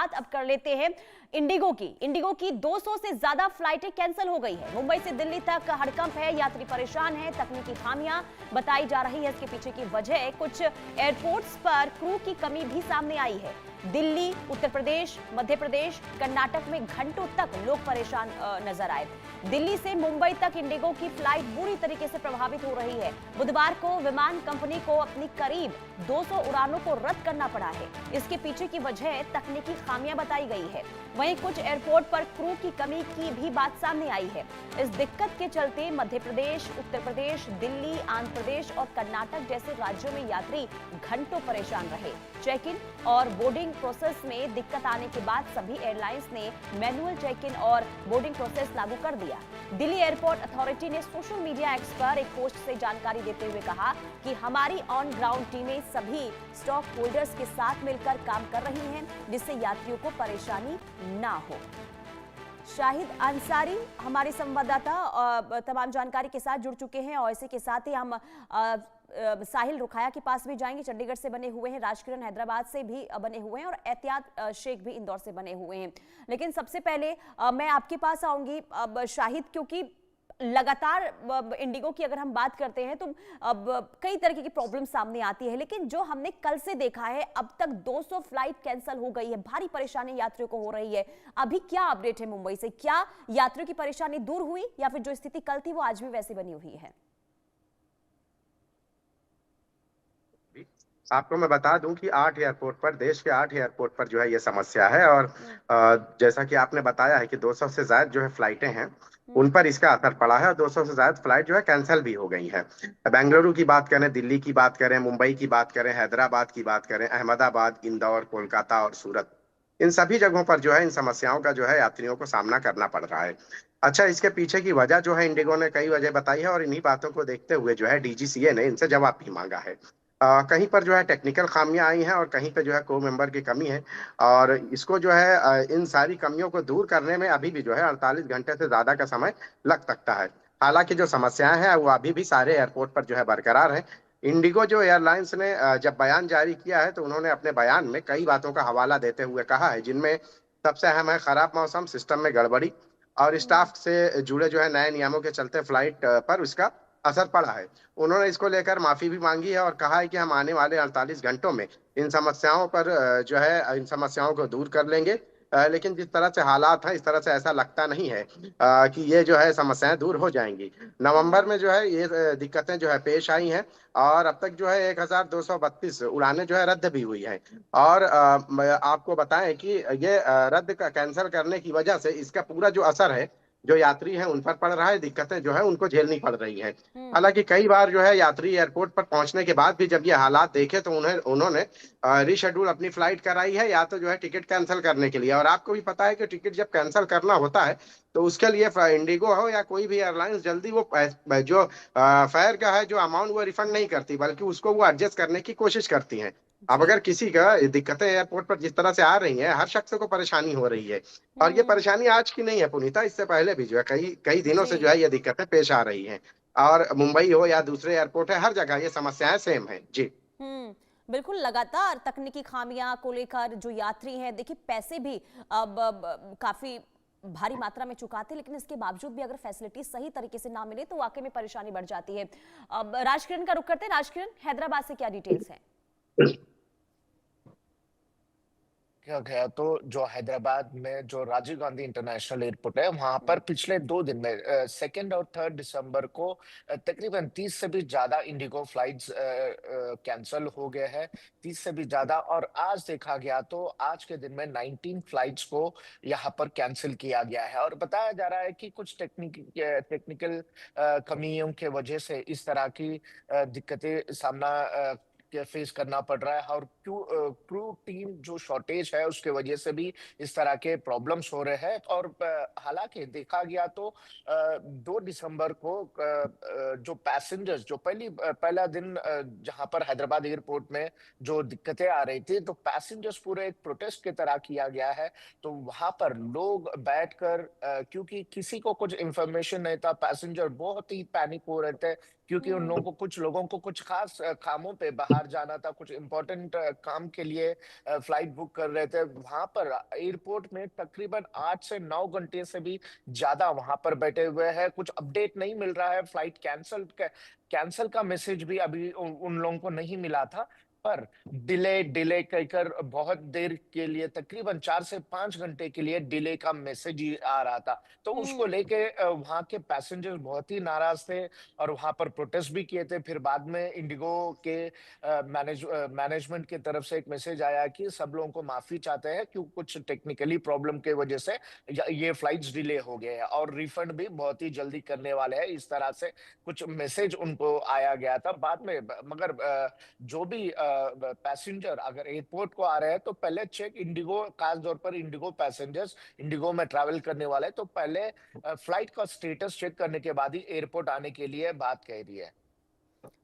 बात अब कर लेते हैं इंडिगो की 200 से ज्यादा फ्लाइटें कैंसिल हो गई है। मुंबई से दिल्ली तक हड़कंप है, यात्री परेशान है, तकनीकी खामियां बताई जा रही है। इसके पीछे की वजह कुछ एयरपोर्ट्स पर क्रू की कमी भी सामने आई है। दिल्ली, उत्तर प्रदेश, मध्य प्रदेश, कर्नाटक में घंटों तक लोग परेशान नजर आए। दिल्ली से मुंबई तक इंडिगो की फ्लाइट बुरी तरीके से प्रभावित हो रही है। बुधवार को विमान कंपनी को अपनी करीब 200 उड़ानों को रद्द करना पड़ा है। इसके पीछे की वजह तकनीकी खामियां बताई गई है। वहीं कुछ एयरपोर्ट पर क्रू की कमी की भी बात सामने आई है। इस दिक्कत के चलते मध्य प्रदेश, उत्तर प्रदेश, दिल्ली, आंध्र प्रदेश और कर्नाटक जैसे राज्यों में यात्री घंटों परेशान रहे। चेक इन और बोर्डिंग प्रोसेस में दिक्कत आने के बाद सभी एयरलाइंस ने मैनुअल चेक इन और बोर्डिंग प्रोसेस लागू कर दिया। दिल्ली एयरपोर्ट अथॉरिटी ने सोशल मीडिया एक्स पर एक पोस्ट से जानकारी देते हुए कहा कि हमारी ऑन ग्राउंड टीमें सभी स्टॉक होल्डर्स के साथ मिलकर काम कर रही हैं, जिससे यात्रियों को परेशानी ना हो। शाहिद अंसारी हमारे संवाददाता तमाम जानकारी के साथ जुड़ चुके हैं और इसी के साथ ही हम साहिल रुखाया के पास भी जाएंगे। चंडीगढ़ से बने हुए हैं, राजकिरण हैदराबाद से भी बने हुए हैं और एहतियात शेख भी इंदौर से बने हुए हैं। लेकिन सबसे पहले मैं आपके पास आऊंगी शाहिद, क्योंकि लगातार इंडिगो की अगर हम बात करते हैं तो अब कई तरह की प्रॉब्लम सामने आती है, लेकिन जो हमने कल से देखा है अब तक 200 फ्लाइट कैंसिल हो गई है, भारी परेशानी यात्रियों को हो रही है। अभी क्या अपडेट है मुंबई से? क्या यात्रियों की परेशानी दूर हुई या फिर जो स्थिति कल थी वो आज भी वैसी बनी हुई है? आपको मैं बता दूं कि 8 एयरपोर्ट पर, देश के 8 एयरपोर्ट पर जो है ये समस्या है। और जैसा कि आपने बताया है कि 200 से ज्यादा जो है फ्लाइटें हैं, उन पर इसका असर पड़ा है और 200 से ज्यादा फ्लाइट जो है कैंसिल भी हो गई है। बेंगलुरु की बात करें, दिल्ली की बात करें, मुंबई की बात करें, हैदराबाद की बात करें, अहमदाबाद, इंदौर, कोलकाता और सूरत, इन सभी जगहों पर जो है इन समस्याओं का जो है यात्रियों को सामना करना पड़ रहा है। अच्छा, इसके पीछे की वजह जो है इंडिगो ने कई वजह बताई है और इन्हीं बातों को देखते हुए जो है डीजीसीए ने इनसे जवाब भी मांगा है। कहीं पर जो है टेक्निकल खामियां आई हैं और कहीं पे जो है क्रू मेंबर की कमी है। और इसको जो है इन सारी कमियों को दूर करने में अभी भी जो है 48 घंटे से ज्यादा का समय लग सकता है। हालांकि जो समस्याएं हैं वो अभी भी सारे एयरपोर्ट पर जो है बरकरार है। इंडिगो जो एयरलाइंस ने जब बयान जारी किया है तो उन्होंने अपने बयान में कई बातों का हवाला देते हुए कहा है, जिनमें सबसे अहम है खराब मौसम, सिस्टम में गड़बड़ी और स्टाफ से जुड़े जो है नए नियमों के चलते फ्लाइट पर उसका असर पड़ा है। उन्होंने इसको लेकर माफी भी मांगी है और कहा है कि हम आने वाले 48 घंटों में इन समस्याओं पर जो है इन समस्याओं को दूर कर लेंगे। लेकिन जिस तरह से हालात हैं, इस तरह से ऐसा लगता नहीं है कि ये जो है समस्याएं दूर हो जाएंगी। नवंबर में जो है ये दिक्कतें जो है पेश आई हैं और अब तक जो है 1232 उड़ानें जो है रद्द भी हुई हैं। और आपको बताएं कि ये रद्द का कैंसिल करने की वजह से इसका पूरा जो असर है जो यात्री हैं उन पर पड़ रहा है, दिक्कतें जो है उनको झेलनी पड़ रही हैं। हालांकि कई बार जो है यात्री एयरपोर्ट पर पहुंचने के बाद भी जब ये हालात देखे तो उन्होंने रीशेड्यूल अपनी फ्लाइट कराई है, या तो जो है टिकट कैंसिल करने के लिए। और आपको भी पता है कि टिकट जब कैंसिल करना होता है तो उसके लिए इंडिगो हो या कोई भी एयरलाइंस जल्दी वो जो फेयर का है जो अमाउंट वो रिफंड नहीं करती, बल्कि उसको वो एडजस्ट करने की कोशिश करती हैं। अब जी। अगर किसी का दिक्कतें एयरपोर्ट पर जिस तरह से आ रही हैं, हर शख्स को परेशानी हो रही है। और ये हम्म। परेशानी आज की नहीं है पुनीता, इससे पहले भी जो है कई कई दिनों जी। से जो है ये दिक्कतें पेश आ रही हैं। और मुंबई हो या दूसरे एयरपोर्ट है, हर जगह ये समस्याएं सेम है जी। बिल्कुल, लगातार तकनीकी खामियां को लेकर जो यात्री हैं, देखिए पैसे भी अब काफी भारी मात्रा में चुकाते हैं, लेकिन इसके बावजूद भी अगर फैसिलिटी सही तरीके से ना मिले तो वाकई में परेशानी बढ़ जाती है। अब राजकिरण का रुख करते हैं। राजकिरण, हैदराबाद से क्या डिटेल्स हैं? क्या गया तो जो हैदराबाद में जो राजीव गांधी इंटरनेशनल एयरपोर्ट है वहां पर पिछले 2 दिन में 2 और 3 दिसंबर को तकरीबन 30 से भी ज्यादा इंडिगो फ्लाइट्स कैंसिल हो गए हैं। 30 से भी ज्यादा। और आज देखा गया तो आज के दिन में 19 फ्लाइट्स को यहाँ पर कैंसिल किया गया है। और बताया जा रहा है कि कुछ टेक्निकल कमियों के वजह से इस तरह की दिक्कतें सामना फेस करना पड़ रहा है। और क्रू टीम जो शॉर्टेज है उसके वजह से भी इस तरह के प्रॉब्लम्स हो रहे हैं। और हालांकि देखा गया तो 2 दिसंबर को जो पैसेंजर्स जो पहला दिन जहां पर हैदराबाद एयरपोर्ट में जो दिक्कतें आ रही थी, तो पैसेंजर्स पूरे एक प्रोटेस्ट की तरह किया गया है। तो वहां पर लोग बैठकर क्योंकि किसी को कुछ इंफॉर्मेशन नहीं था, पैसेंजर बहुत ही पैनिक हो रहे थे, क्योंकि उन लोगों को कुछ खास कामों पे बाहर जाना था, कुछ इंपॉर्टेंट काम के लिए फ्लाइट बुक कर रहे थे, वहां पर एयरपोर्ट में तकरीबन 8 से 9 घंटे से भी ज्यादा वहां पर बैठे हुए हैं। कुछ अपडेट नहीं मिल रहा है, फ्लाइट कैंसल का मैसेज भी अभी उन लोगों को नहीं मिला था, पर डिले कहकर बहुत देर के लिए, तकरीबन 4 से 5 घंटे के लिए डिले का मैसेज ही आ रहा था। तो उसको लेके वहां के पैसेंजर्स बहुत ही नाराज थे और वहां पर प्रोटेस्ट भी किए थे। फिर बाद में इंडिगो के मैनेजमेंट की तरफ से एक मैसेज आया कि सब लोगों को माफी चाहते हैं क्यों कुछ टेक्निकली प्रॉब्लम की वजह से ये फ्लाइट्स डिले हो गए हैं और रिफंड भी बहुत ही जल्दी करने वाले हैं। इस तरह से कुछ मैसेज उनको आया गया था बाद में। मगर जो भी पैसेंजर अगर एयरपोर्ट को आ रहे हैं तो पहले चेक, इंडिगो खास तौर पर इंडिगो पैसेंजर्स इंडिगो में ट्रैवल करने वाले तो पहले फ्लाइट का स्टेटस चेक करने के बाद ही एयरपोर्ट आने के लिए बात कह रही है।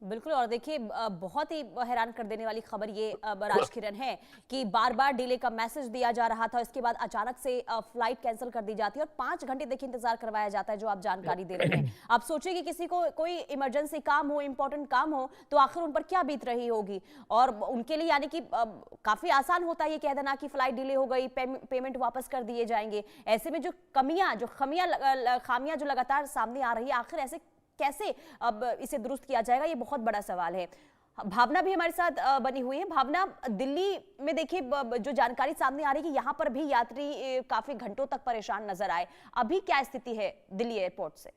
बिल्कुल। और देखिए बहुत ही हैरान कर देने वाली खबर ये राजकिरण है कि बार बार डिले का मैसेज दिया जा रहा था, इसके बाद अचानक से फ्लाइट कैंसिल कर दी जाती है और 5 घंटे देखिए इंतजार करवाया जाता है, जो आप जानकारी दे रहे हैं। आप सोचिए कि किसी को कोई इमरजेंसी काम हो, इंपॉर्टेंट काम हो, तो आखिर उन पर क्या बीत रही होगी। और उनके लिए यानी कि काफी आसान होता है ये कह देना कि फ्लाइट डिले हो गई, पेमेंट वापस कर दिए जाएंगे। ऐसे में जो खामियां जो लगातार सामने आ रही है, आखिर ऐसे कैसे अब इसे दुरुस्त किया जाएगा, ये बहुत बड़ा सवाल है। भावना भी हमारे साथ बनी हुई है। भावना, दिल्ली में देखिए जो जानकारी सामने आ रही है कि यहाँ पर भी यात्री काफी घंटों तक परेशान नजर आए, अभी क्या स्थिति है दिल्ली एयरपोर्ट से?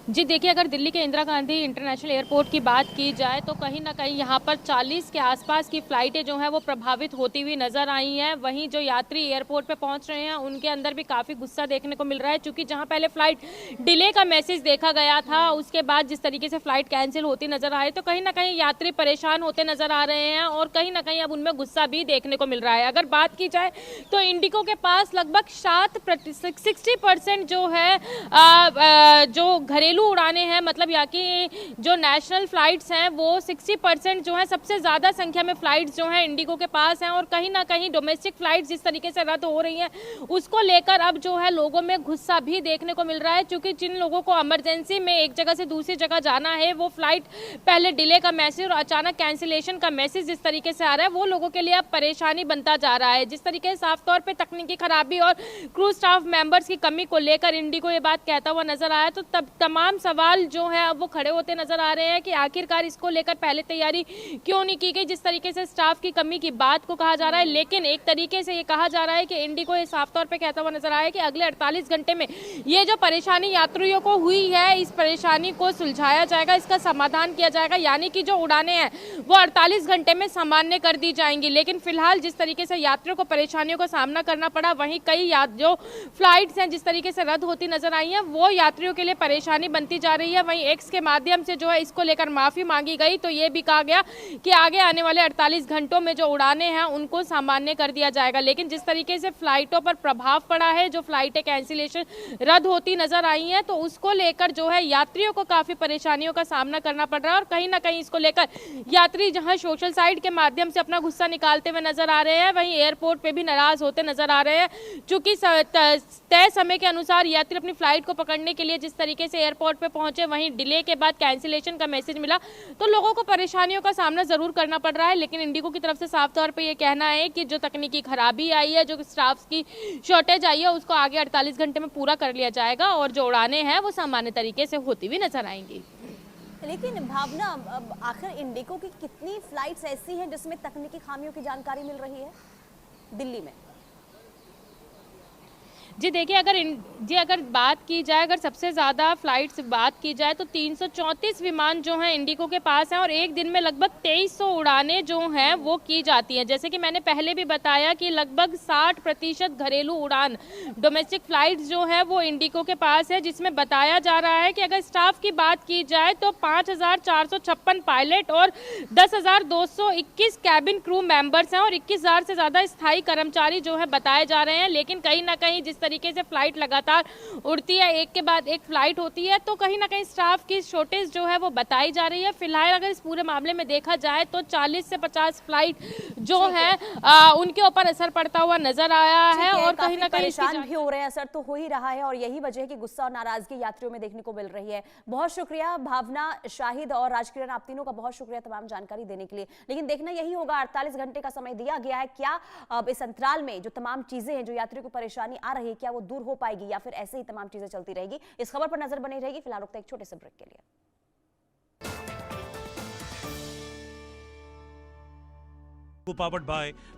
जी देखिए, अगर दिल्ली के इंदिरा गांधी इंटरनेशनल एयरपोर्ट की बात की जाए तो कहीं ना कहीं यहाँ पर 40 के आसपास की फ़्लाइटें जो हैं वो प्रभावित होती हुई नज़र आई हैं। वहीं जो यात्री एयरपोर्ट पे पहुँच रहे हैं उनके अंदर भी काफ़ी गुस्सा देखने को मिल रहा है, क्योंकि जहाँ पहले फ़्लाइट डिले का मैसेज देखा गया था, उसके बाद जिस तरीके से फ़्लाइट कैंसिल होती नज़र आ रही, तो कहीं ना कहीं यात्री परेशान होते नज़र आ रहे हैं और कहीं ना कहीं अब उनमें गुस्सा भी देखने को मिल रहा है। अगर बात की जाए तो इंडिगो के पास लगभग 60% जो है जो घरेलू उड़ाने हैं, मतलब यहाँ की जो नेशनल फ्लाइट्स हैं वो 60% जो है, सबसे ज़्यादा संख्या में फ्लाइट्स जो हैं इंडिगो के पास हैं। और कहीं ना कहीं डोमेस्टिक फ्लाइट्स जिस तरीके से रद्द हो रही हैं उसको लेकर अब जो है लोगों में गुस्सा भी देखने को मिल रहा है, क्योंकि जिन लोगों को इमरजेंसी में एक जगह से दूसरी जगह जाना है, वो फ्लाइट पहले डिले का मैसेज और अचानक कैंसिलेशन का मैसेज जिस तरीके से आ रहा है, वो लोगों के लिए अब परेशानी बनता जा रहा है। जिस तरीके से साफ तौर पर तकनीकी खराबी और क्रू स्टाफ मेंबर्स की कमी को लेकर इंडिगो ये बात कहता हुआ नजर आया, तो तब तमाम सवाल जो है अब वो खड़े होते नजर आ रहे हैं कि आखिरकार इसको लेकर पहले तैयारी क्यों नहीं की गई। जिस तरीके से स्टाफ की कमी की बात को कहा जा रहा है, लेकिन एक तरीके से ये कहा जा रहा है कि इंडिगो ये साफ तौर पे कहता हुआ नजर आया है कि अगले 48 घंटे में ये जो परेशानी यात्रियों को हुई है, इस परेशानी को सुलझाया जाएगा, इसका समाधान किया जाएगा, यानी कि जो उड़ानें हैं वो 48 घंटे में सामान्य कर दी जाएंगी। लेकिन फिलहाल जिस तरीके से यात्रियों को परेशानियों का सामना करना पड़ा, वहीं कई जो फ्लाइट्स हैं जिस तरीके से रद्द होती नजर आई हैं, वो यात्रियों के लिए परेशानी बनती जा रही है। वहीं एक्स के माध्यम से जो है इसको लेकर माफी मांगी गई, तो ये भी कहा गया कि आगे आने वाले 48 घंटों में जो उड़ानें हैं उनको सामान्य कर दिया जाएगा। लेकिन जिस तरीके से फ्लाइटों पर प्रभाव पड़ा है, जो फ्लाइटें कैंसिलेशन रद्द होती नजर आई हैं, तो उसको लेकर जो है यात्रियों को काफी परेशानियों का सामना करना पड़ रहा है। और कहीं ना कहीं इसको लेकर यात्री जहां सोशल साइट के माध्यम से अपना गुस्सा निकालते हुए नजर आ रहे हैं, वहीं एयरपोर्ट पे भी नाराज होते नजर आ रहे हैं, क्योंकि तय समय के अनुसार यात्री अपनी फ्लाइट को पकड़ने के लिए जिस तरीके से एयरपोर्ट पे पहुंचे, वहीं डिले के बाद कैंसिलेशन का मैसेज मिला, तो लोगों को परेशानियों का सामना जरूर करना पड़ रहा है। लेकिन इंडिगो की तरफ से साफ तौर पे ये कहना है कि जो तकनीकी खराबी आई है, जो स्टाफ की शॉर्टेज आई है, उसको आगे 48 घंटे में पूरा कर लिया जाएगा और जो उड़ानें हैं वो सामान्य तरीके से होती हुई नजर आएंगी। लेकिन भावना, आखिर इंडिगो की कितनी फ्लाइट्स ऐसी हैं जिसमें तकनीकी खामियों की जानकारी मिल रही है दिल्ली में? जी देखिए, अगर बात की जाए, अगर सबसे ज़्यादा फ्लाइट्स बात की जाए तो 334 विमान जो हैं इंडिगो के पास हैं और एक दिन में लगभग 2300 उड़ानें जो हैं वो की जाती हैं। जैसे कि मैंने पहले भी बताया कि लगभग 60% घरेलू उड़ान डोमेस्टिक फ़्लाइट्स जो है वो इंडिगो के पास है, जिसमें बताया जा रहा है कि अगर स्टाफ की बात की जाए तो 5456 पायलट और 10,221 कैबिन क्रू मेंबर्स हैं और 21,000 से ज़्यादा स्थायी कर्मचारी जो है बताए जा रहे हैं। लेकिन कहीं ना कहीं जिस तरीके से फ्लाइट लगातार उड़ती है, एक के बाद एक फ्लाइट होती है, तो कहीं ना कहीं स्टाफ की शॉर्टेज जो है वो बताई जा रही है। फिलहाल अगर इस पूरे मामले में देखा जाए तो 40 से 50 फ्लाइट जो है उनके ऊपर असर पड़ता हुआ नजर आया है और कहीं ना कहीं परेशान भी हो रहे हैं, असर तो हो ही रहा है और यही वजह है कि गुस्सा और नाराजगी यात्रियों में देखने को मिल रही है। बहुत शुक्रिया भावना, शाहिद और राजकिरण, आप तीनों का बहुत शुक्रिया तमाम जानकारी देने के लिए। लेकिन देखना यही होगा, 48 घंटे का समय दिया गया है, क्या अब इस अंतराल में जो तमाम चीजें हैं, जो यात्रियों को परेशानी आ रही है, क्या वो दूर हो पाएगी या फिर ऐसे ही तमाम चीजें चलती रहेगी। इस खबर पर नजर बनी रहेगी। फिलहाल रुकते हैं एक छोटे से ब्रेक के लिए। powered by